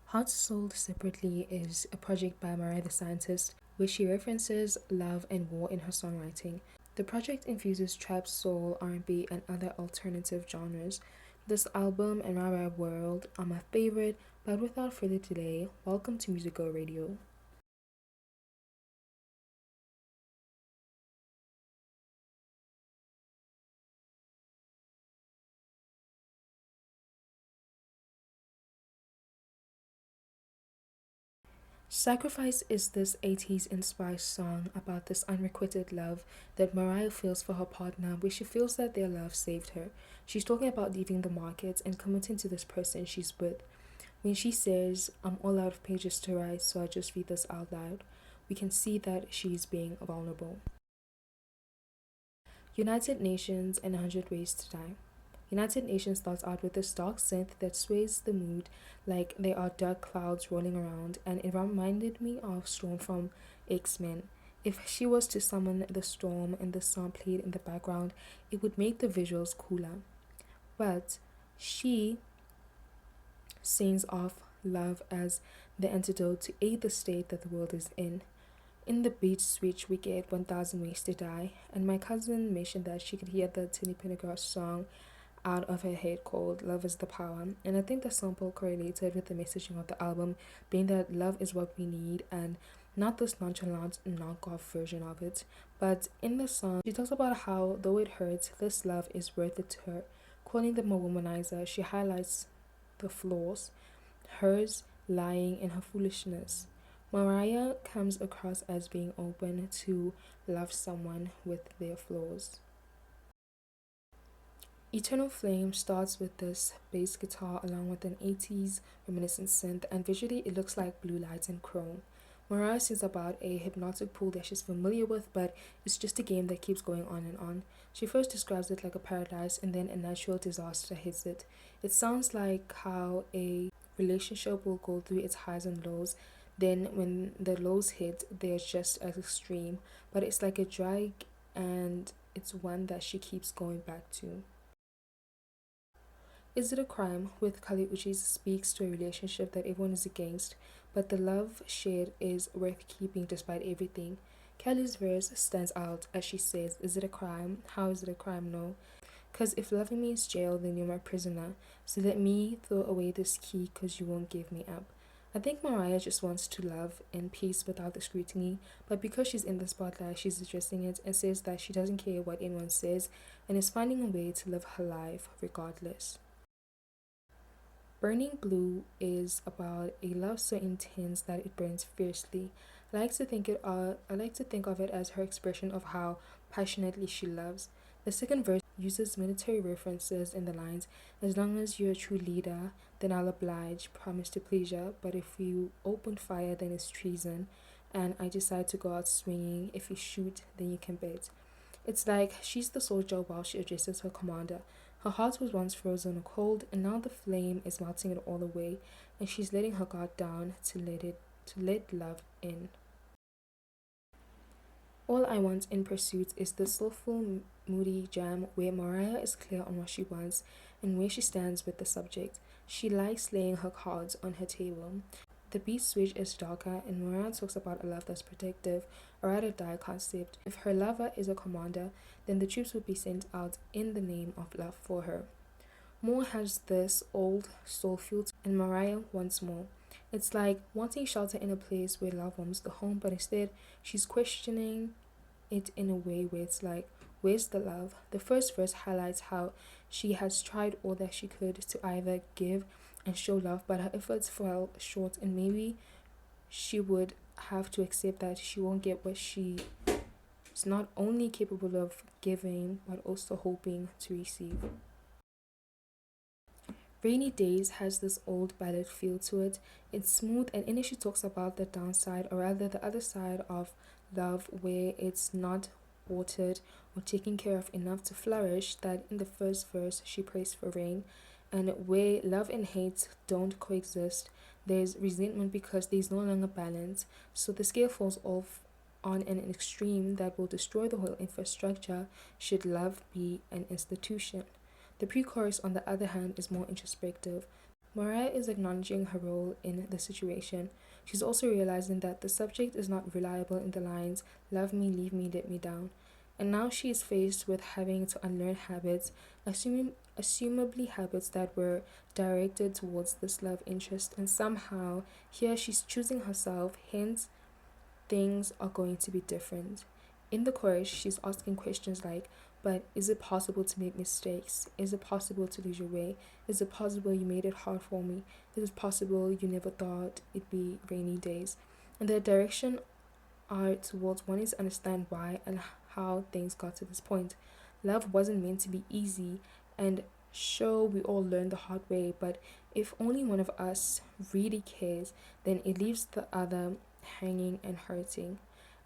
Heart Sold Separately is a project by MARIAH the Scientist, where she references love and war in her songwriting. The project infuses trap, soul, R&B, and other alternative genres. This album and MARIAH World are my favorite, but without further delay, welcome to Musical Radio. Sacrifice is this 80s inspired song about this unrequited love that Mariah feels for her partner, where she feels that their love saved her. She's talking about leaving the market and committing to this person she's with. When she says, "I'm all out of pages to write, so I just read this out loud," we can see that she's being vulnerable. United Nations and 100 Ways to Die. United Nations starts out with this dark synth that sways the mood like there are dark clouds rolling around, and it reminded me of Storm from X-Men. If she was to summon the storm and the song played in the background, it would make the visuals cooler. But she sings of love as the antidote to aid the state that the world is in. In the beat switch, we get 1000 Ways to Die, and my cousin mentioned that she could hear the Tinny Pendergrass song out of her head called Love is the Power. And I think the sample correlated with the messaging of the album, being that love is what we need and not this nonchalant knockoff version of it. But in the song, she talks about how, though it hurts, this love is worth it to her. Calling them a womanizer, she highlights the flaws, hers lying in her foolishness. Mariah comes across as being open to love someone with their flaws. Eternal Flame starts with this bass guitar along with an 80s reminiscent synth, and visually it looks like blue lights and chrome. Mariah sings about a hypnotic pool that she's familiar with, but it's just a game that keeps going on and on. She first describes it like a paradise, and then a natural disaster hits it. It sounds like how a relationship will go through its highs and lows. Then, when the lows hit, they're just as extreme, but it's like a drag, and it's one that she keeps going back to. Is It a Crime with Kali Uchis speaks to a relationship that everyone is against, but the love shared is worth keeping despite everything. Kelly's verse stands out as she says, "Is it a crime? How is it a crime? No. Because if loving me is jail, then you're my prisoner. So let me throw away this key because you won't give me up." I think Mariah just wants to love in peace without the scrutiny, but because she's in the spotlight, she's addressing it and says that she doesn't care what anyone says and is finding a way to live her life regardless. Burning Blue is about a love so intense that it burns fiercely. I like to think of it as her expression of how passionately she loves. The second verse uses military references in the lines, "As long as you're a true leader, then I'll oblige, promise to please ya, but if you open fire, then it's treason, and I decide to go out swinging, if you shoot, then you can bet." It's like she's the soldier while she addresses her commander. Her heart was once frozen or cold, and now the flame is melting it all away, and she's letting her guard down to let love in. All I Want in Pursuit is the soulful, moody jam where Mariah is clear on what she wants and where she stands with the subject. She likes laying her cards on her table. The beat switch is darker, and Mariah talks about a love that's protective, a ride or die concept. If her lover is a commander, then the troops will be sent out in the name of love for her. More has this old soul feel and Mariah wants more. It's like wanting shelter in a place where love warms the home, but instead she's questioning it in a way where it's like, where's the love? The first verse highlights how she has tried all that she could to either give and show love, but her efforts fell short, and maybe she would have to accept that she won't get what she is not only capable of giving but also hoping to receive. Rainy Days has this old ballad feel to it. It's smooth, and in it she talks about the downside, or rather the other side of love, where it's not watered or taken care of enough to flourish. That in the first verse she prays for rain, and where love and hate don't coexist, there's resentment because there's no longer balance. So the scale falls off on an extreme that will destroy the whole infrastructure should love be an institution. The pre chorus, on the other hand, is more introspective. Mariah is acknowledging her role in the situation. She's also realizing that the subject is not reliable in the lines, love me, leave me, let me down. And now she is faced with having to unlearn habits, assumably habits that were directed towards this love interest. And somehow, here she's choosing herself, hence, things are going to be different. In the chorus, she's asking questions like, but is it possible to make mistakes? Is it possible to lose your way? Is it possible you made it hard for me? Is it possible you never thought it'd be rainy days? And the direction are towards wanting to understand why and how things got to this point. Love wasn't meant to be easy, and sure, we all learn the hard way, but if only one of us really cares, then it leaves the other hanging and hurting.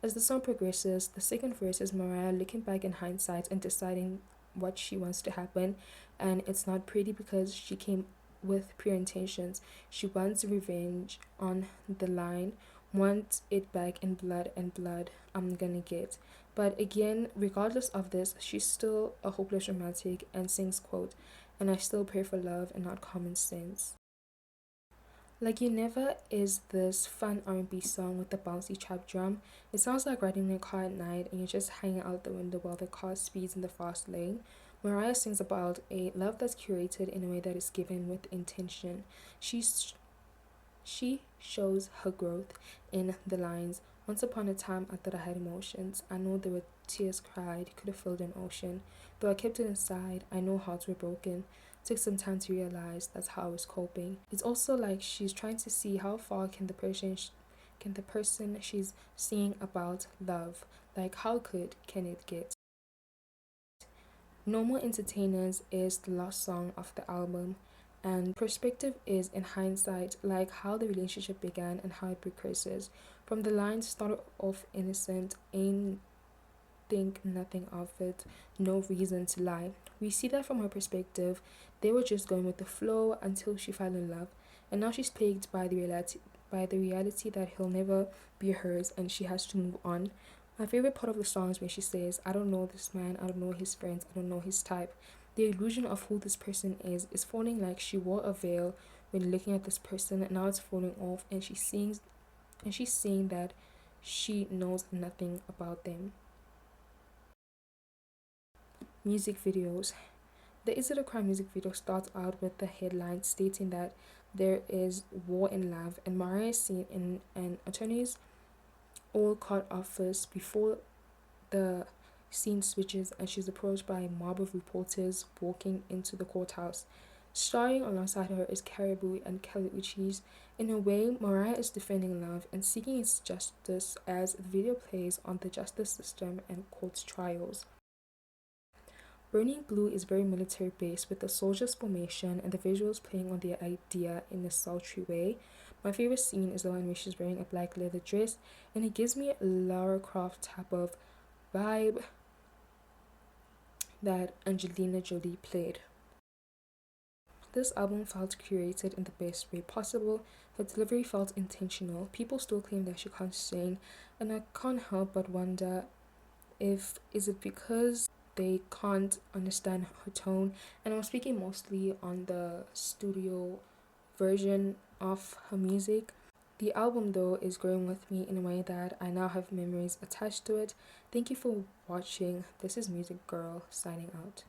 As the song progresses, the second verse is Mariah looking back in hindsight and deciding what she wants to happen, and it's not pretty because she came with pure intentions. She wants revenge on the line, want it back in blood, and blood I'm gonna get. But again, regardless of this, she's still a hopeless romantic and sings quote, and I still pray for love and not common sense. Like You Never is this fun R&B song with the bouncy trap drum. It sounds like riding in a car at night and you're just hanging out the window while the car speeds in the fast lane. Mariah sings about a love that's curated in a way that is given with intention. She's She shows her growth in the lines. Once upon a time, I thought I had emotions. I know there were tears cried, could have filled an ocean. Though I kept it inside, I know hearts were broken. Took some time to realize that's how I was coping. It's also like she's trying to see how far can the person she's seeing about love. Like how good can it get? No More Entertainers is the last song of the album, and perspective is in hindsight, like how the relationship began and how it progresses. From the lines started off innocent, ain't think nothing of it, no reason to lie. We see that from her perspective, they were just going with the flow until she fell in love, and now she's plagued by the reality that he'll never be hers and she has to move on. My favorite part of the song is when she says, I don't know this man, I don't know his friends, I don't know his type. The illusion of who this person is falling like she wore a veil when looking at this person and now it's falling off and she's seeing that she knows nothing about them. Music videos. The Is It a Crime music video starts out with the headline stating that there is war in love, and Mariah is seen in an attorney's old court office before the scene switches and she's approached by a mob of reporters walking into the courthouse. Starring alongside her is Caribou and Kelly Uchis. In a way, Mariah is defending love and seeking its justice as the video plays on the justice system and court trials. Burning Blue is very military based with the soldiers' formation and the visuals playing on the idea in a sultry way. My favorite scene is the one where she's wearing a black leather dress and it gives me a Lara Croft type of vibe that Angelina Jolie played. This album felt curated in the best way possible. Her delivery felt intentional. People still claim that she can't sing, and I can't help but wonder if is it because they can't understand her tone. And I'm speaking mostly on the studio version of her music. The album though is growing with me in a way that I now have memories attached to it. Thank you for watching. This is Music Girl signing out.